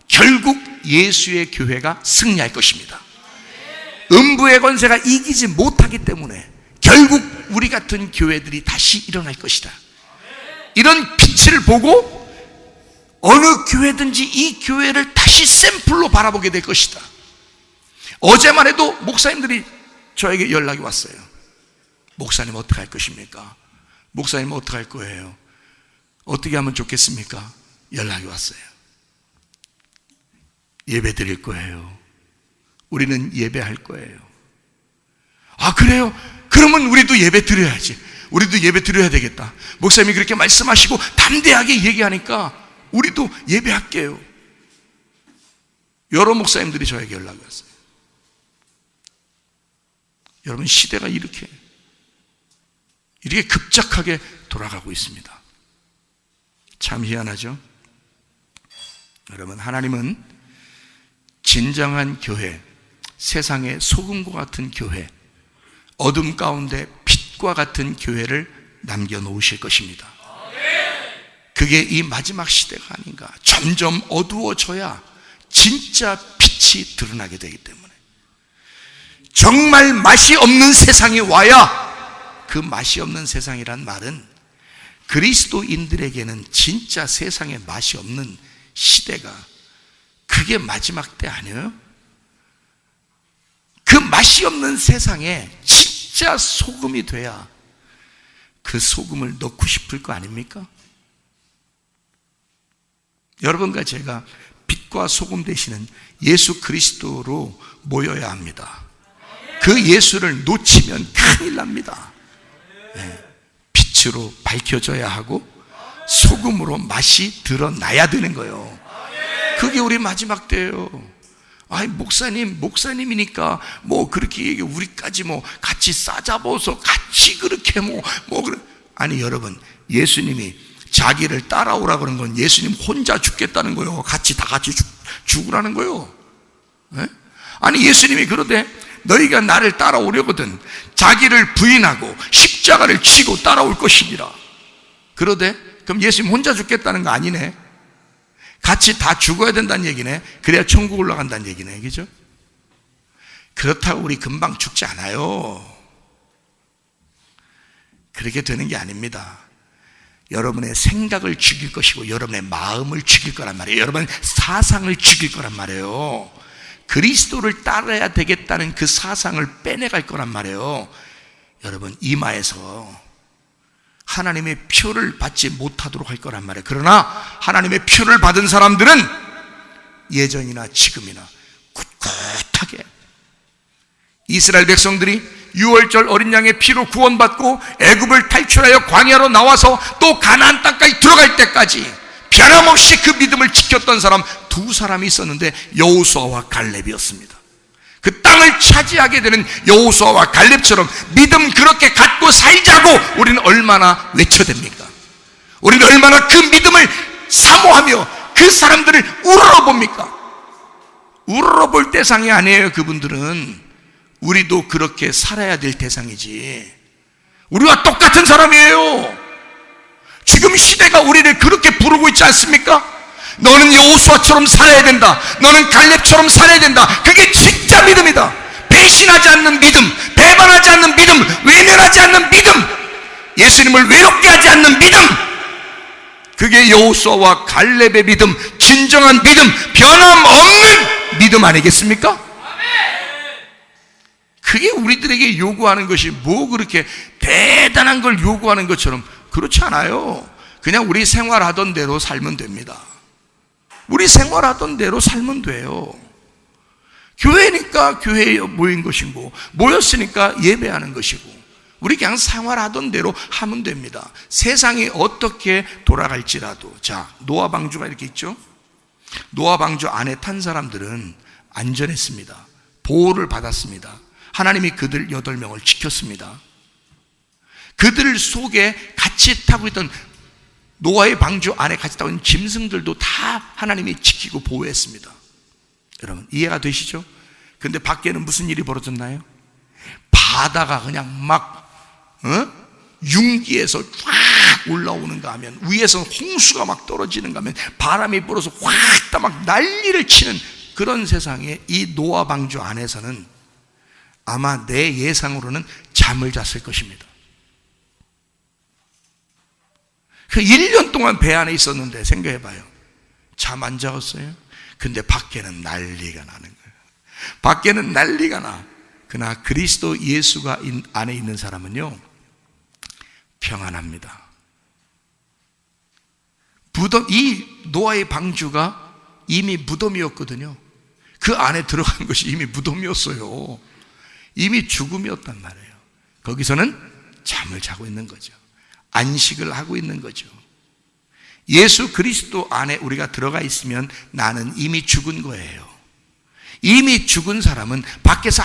결국 예수의 교회가 승리할 것입니다. 음부의 권세가 이기지 못하기 때문에 결국 우리 같은 교회들이 다시 일어날 것이다. 이런 빛을 보고 어느 교회든지 이 교회를 다시 샘플로 바라보게 될 것이다. 어제만 해도 목사님들이 저에게 연락이 왔어요. 목사님 어떻게 할 것입니까? 목사님 어떻게 할 거예요? 어떻게 하면 좋겠습니까? 연락이 왔어요. 예배 드릴 거예요. 우리는 예배할 거예요. 아, 그래요? 그러면 우리도 예배 드려야지. 우리도 예배 드려야 되겠다. 목사님이 그렇게 말씀하시고 담대하게 얘기하니까 우리도 예배할게요. 여러 목사님들이 저에게 연락이 왔어요. 여러분, 시대가 이렇게 급작하게 돌아가고 있습니다. 참 희한하죠? 여러분, 하나님은 진정한 교회, 세상의 소금과 같은 교회, 어둠 가운데 빛과 같은 교회를 남겨놓으실 것입니다. 그게 이 마지막 시대가 아닌가. 점점 어두워져야 진짜 빛이 드러나게 되기 때문에, 정말 맛이 없는 세상이 와야, 그 맛이 없는 세상이란 말은 그리스도인들에게는 진짜 세상에 맛이 없는 시대가, 그게 마지막 때 아니에요? 그 맛이 없는 세상에 진짜 소금이 돼야 그 소금을 넣고 싶을 거 아닙니까? 여러분과 제가 빛과 소금 되시는 예수 그리스도로 모여야 합니다. 그 예수를 놓치면 큰일 납니다. 네. 빛으로 밝혀져야 하고 소금으로 맛이 드러나야 되는 거예요. 그게 우리 마지막 때예요. 아이, 목사님이니까 뭐 그렇게 얘기, 우리까지 뭐 같이 싸잡아서 같이 그렇게 아니, 여러분, 예수님이 자기를 따라오라 그런 건 예수님 혼자 죽겠다는 거예요. 다 같이 죽으라는 거예요. 네? 아니, 예수님이 그러되 너희가 나를 따라오려거든 자기를 부인하고 십자가를 지고 따라올 것이니라. 그러되 그럼 예수님 혼자 죽겠다는 거 아니네. 같이 다 죽어야 된다는 얘기네. 그래야 천국 올라간다는 얘기네. 그죠? 그렇다고 우리 금방 죽지 않아요. 그렇게 되는 게 아닙니다. 여러분의 생각을 죽일 것이고 여러분의 마음을 죽일 거란 말이에요. 여러분의 사상을 죽일 거란 말이에요. 그리스도를 따라야 되겠다는 그 사상을 빼내갈 거란 말이에요. 여러분, 이마에서 하나님의 표를 받지 못하도록 할 거란 말이에요. 그러나 하나님의 표를 받은 사람들은 예전이나 지금이나 꿋꿋하게, 이스라엘 백성들이 6월절 어린 양의 피로 구원받고 애굽을 탈출하여 광야로 나와서 또 가나안 땅까지 들어갈 때까지 변함없이 그 믿음을 지켰던 사람 두 사람이 있었는데 여호수아와 갈렙이었습니다. 그 땅을 차지하게 되는 여호수아와 갈렙처럼 믿음 그렇게 갖고 살자고 우리는 얼마나 외쳐댑니까? 우리는 얼마나 그 믿음을 사모하며 그 사람들을 우러러봅니까? 우러러볼 대상이 아니에요. 그분들은 우리도 그렇게 살아야 될 대상이지, 우리와 똑같은 사람이에요. 지금 시대가 우리를 그렇게 부르고 있지 않습니까? 너는 여호수아처럼 살아야 된다, 너는 갈렙처럼 살아야 된다. 그게 진짜 믿음이다. 배신하지 않는 믿음, 배반하지 않는 믿음, 외면하지 않는 믿음, 예수님을 외롭게 하지 않는 믿음, 그게 여호수아와 갈렙의 믿음, 진정한 믿음, 변함없는 믿음 아니겠습니까? 그게 우리들에게 요구하는 것이 뭐 그렇게 대단한 걸 요구하는 것처럼 그렇지 않아요. 그냥 우리 생활하던 대로 살면 됩니다. 우리 생활하던 대로 살면 돼요. 교회니까 교회에 모인 것이고, 모였으니까 예배하는 것이고, 우리 그냥 생활하던 대로 하면 됩니다. 세상이 어떻게 돌아갈지라도. 자, 노아 방주가 이렇게 있죠. 노아 방주 안에 탄 사람들은 안전했습니다. 보호를 받았습니다. 하나님이 그들 8명을 지켰습니다. 그들 속에 같이 타고 있던, 노아의 방주 안에 같이 타고 있는 짐승들도 다 하나님이 지키고 보호했습니다. 여러분, 이해가 되시죠? 근데 밖에는 무슨 일이 벌어졌나요? 바다가 그냥 막 융기에서 확 올라오는가 하면, 위에서 홍수가 막 떨어지는가 하면, 바람이 불어서 확 다 막 난리를 치는 그런 세상에 이 노아 방주 안에서는 아마 내 예상으로는 잠을 잤을 것입니다. 그 1년 동안 배 안에 있었는데 생각해봐요. 잠 안 자었어요? 근데 밖에는 난리가 나는 거예요. 밖에는 난리가 나. 그러나 그리스도 예수가 안에 있는 사람은요, 평안합니다. 이 노아의 방주가 이미 무덤이었거든요. 그 안에 들어간 것이 이미 무덤이었어요. 이미 죽음이었단 말이에요. 거기서는 잠을 자고 있는 거죠. 안식을 하고 있는 거죠. 예수 그리스도 안에 우리가 들어가 있으면 나는 이미 죽은 거예요. 이미 죽은 사람은 밖에서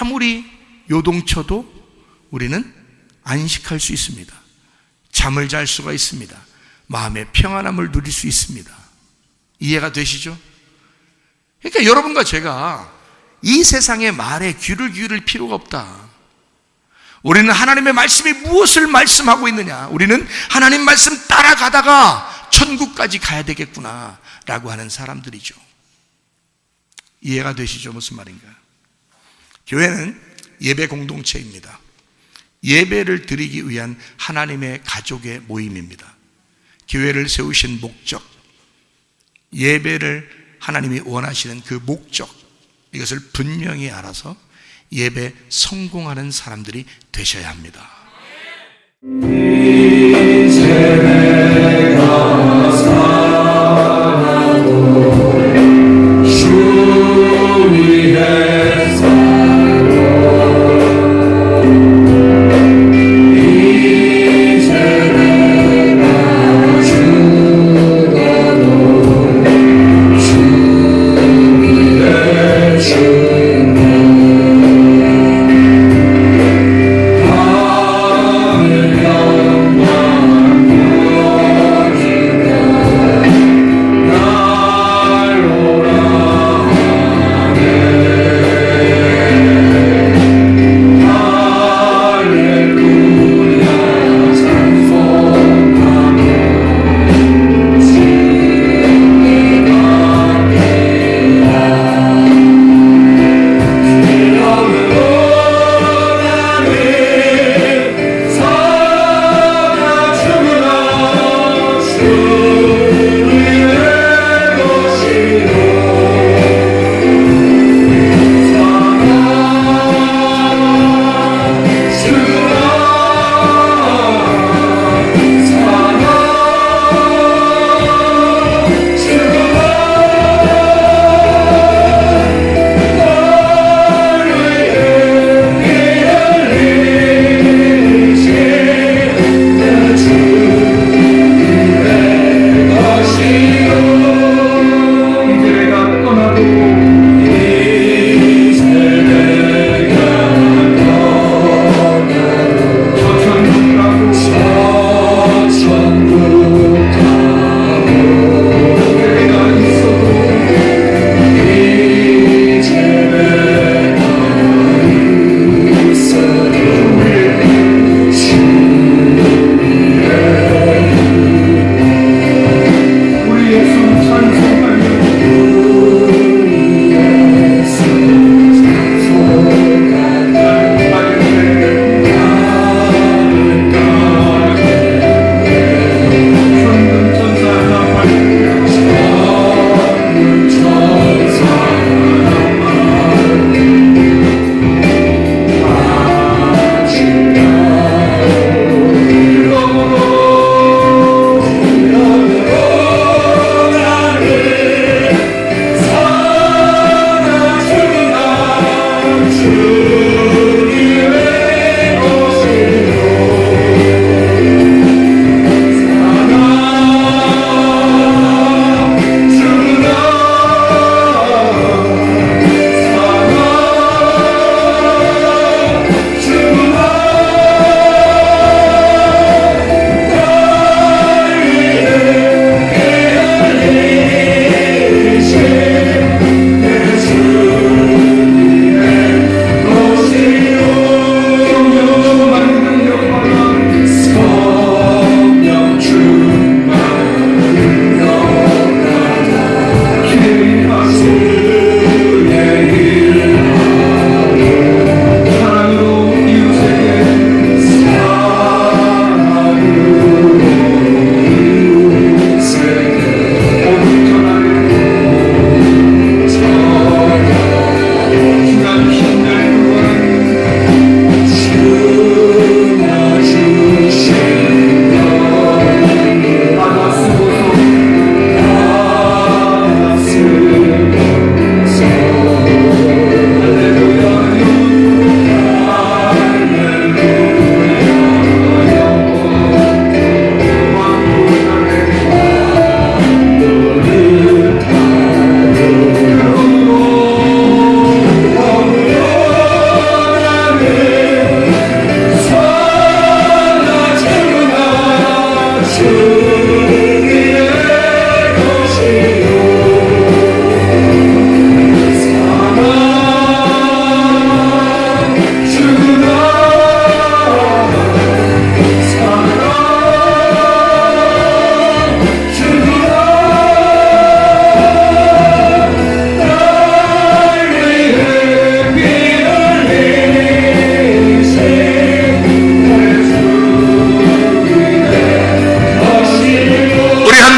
아무리 요동쳐도 우리는 안식할 수 있습니다. 잠을 잘 수가 있습니다. 마음의 평안함을 누릴 수 있습니다. 이해가 되시죠? 그러니까 여러분과 제가 이 세상의 말에 귀를 기울일 필요가 없다. 우리는 하나님의 말씀이 무엇을 말씀하고 있느냐, 우리는 하나님 말씀 따라가다가 천국까지 가야 되겠구나 라고 하는 사람들이죠. 이해가 되시죠? 무슨 말인가? 교회는 예배 공동체입니다. 예배를 드리기 위한 하나님의 가족의 모임입니다. 교회를 세우신 목적, 예배를 하나님이 원하시는 그 목적, 이것을 분명히 알아서 예배 성공하는 사람들이 되셔야 합니다.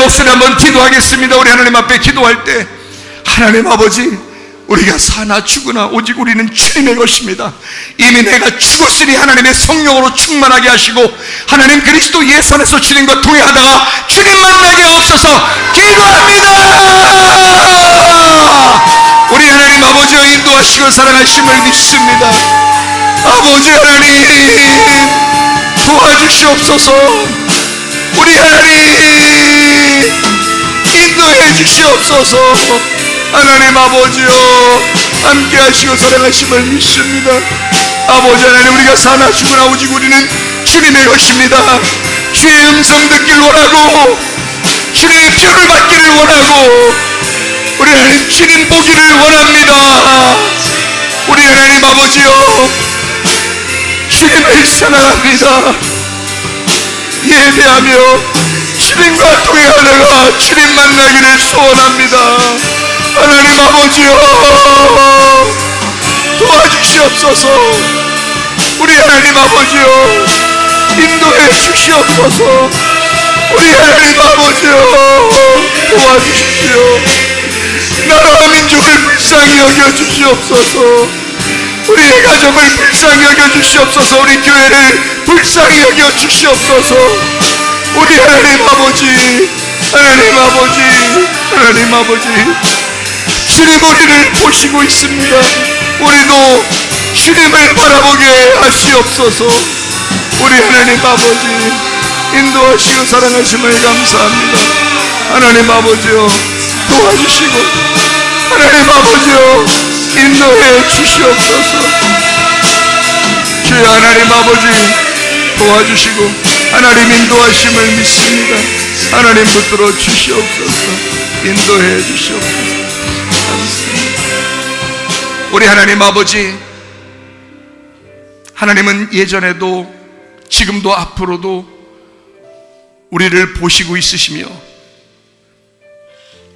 목소리 한번 기도하겠습니다. 우리 하나님 앞에 기도할 때, 하나님 아버지, 우리가 사나 죽으나 오직 우리는 주님의 것입니다. 이미 내가 죽었으니 하나님의 성령으로 충만하게 하시고 하나님 그리스도 예수 안에서 주님과 동행하다가 주님 만나게 하옵소서. 기도합니다. 우리 하나님 아버지와 인도하시고 사랑하심을 믿습니다. 아버지 하나님 도와주시옵소서. 우리 하나님 인도해 주시옵소서. 하나님 아버지요, 함께 하시고 사랑하심을 믿습니다. 아버지 하나님, 우리가 사나 죽으나 오직 우리는 주님의 것입니다. 주의 음성 듣기를 원하고 주님의 표를 받기를 원하고 우리 하나님 주님 보기를 원합니다. 우리 하나님 아버지요, 주님을 사랑합니다. 예배하며 주님과 동행하다가 주님 만나기를 소원합니다. 하나님 아버지여, 도와주시옵소서. 우리 하나님 아버지여, 인도해 주시옵소서. 우리 하나님 아버지여, 도와주십시오. 나라와 민족을 불쌍히 여겨 주시옵소서. 우리의 가정을 불쌍히 여겨 주시옵소서. 우리 교회를 불쌍히 여겨 주시옵소서. 우리 하나님 아버지, 하나님 아버지, 하나님 아버지, 주님 우리를 보시고 있습니다. 우리도 주님을 바라보게 하시옵소서. 우리 하나님 아버지, 인도하시고 사랑하심을 감사합니다. 하나님 아버지요, 도와주시고 하나님 아버지요, 인도해 주시옵소서. 주여 하나님 아버지, 도와주시고 하나님 인도하심을 믿습니다. 하나님 붙들어 주시옵소서. 인도해 주시옵소서. 감사합니다. 우리 하나님 아버지, 하나님은 예전에도 지금도 앞으로도 우리를 보시고 있으시며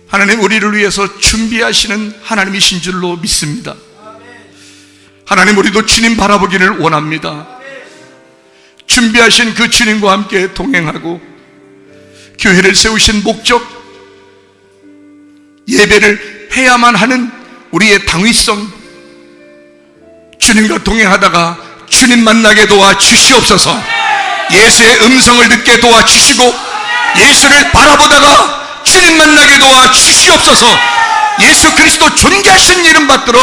하나님 우리를 위해서 준비하시는 하나님이신 줄로 믿습니다. 하나님, 우리도 주님 바라보기를 원합니다. 준비하신 그 주님과 함께 동행하고 교회를 세우신 목적, 예배를 해야만 하는 우리의 당위성, 주님과 동행하다가 주님 만나게 도와주시옵소서. 예수의 음성을 듣게 도와주시고 예수를 바라보다가 주님 만나게 도와주시옵소서. 예수 그리스도 존귀하신 이름 받들어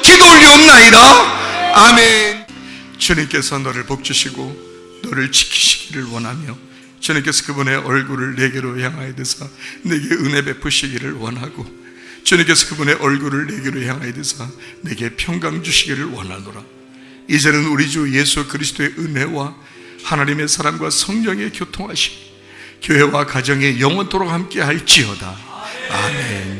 기도 올리옵나이다. 아멘. 주님께서 너를 복주시고 너를 지키시기를 원하며 주님께서 그분의 얼굴을 내게로 향하여 드사 내게 은혜 베푸시기를 원하고 주님께서 그분의 얼굴을 내게로 향하여 드사 내게 평강 주시기를 원하노라. 이제는 우리 주 예수 그리스도의 은혜와 하나님의 사랑과 성령의 교통하심 교회와 가정에 영원토록 함께 할지어다. 아멘.